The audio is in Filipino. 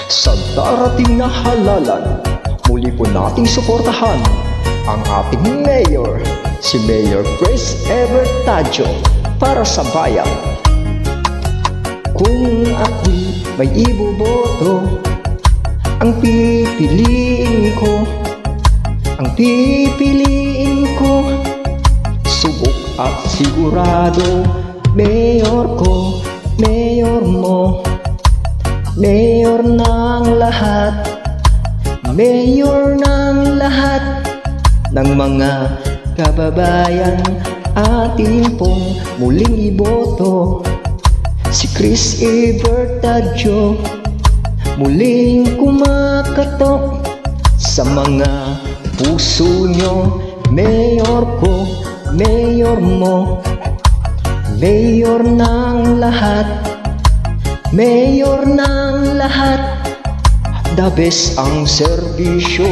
Sa darating na halalan, muli po nating suportahan ang ating mayor, si Mayor Grace Evertadio, para sa bayan. Kung ako'y may iboboto, ang pipiliin ko, subok at sigurado. Mayor ko, mayor mo, mayor ng lahat, mayor ng lahat ng mga kababayan. Atin pong muling iboto si Chris Evertadio, muling kumakatok sa mga puso nyo. Mayor ko, mayor mo, mayor ng lahat, mayor ng lahat. The best ang serbisyo.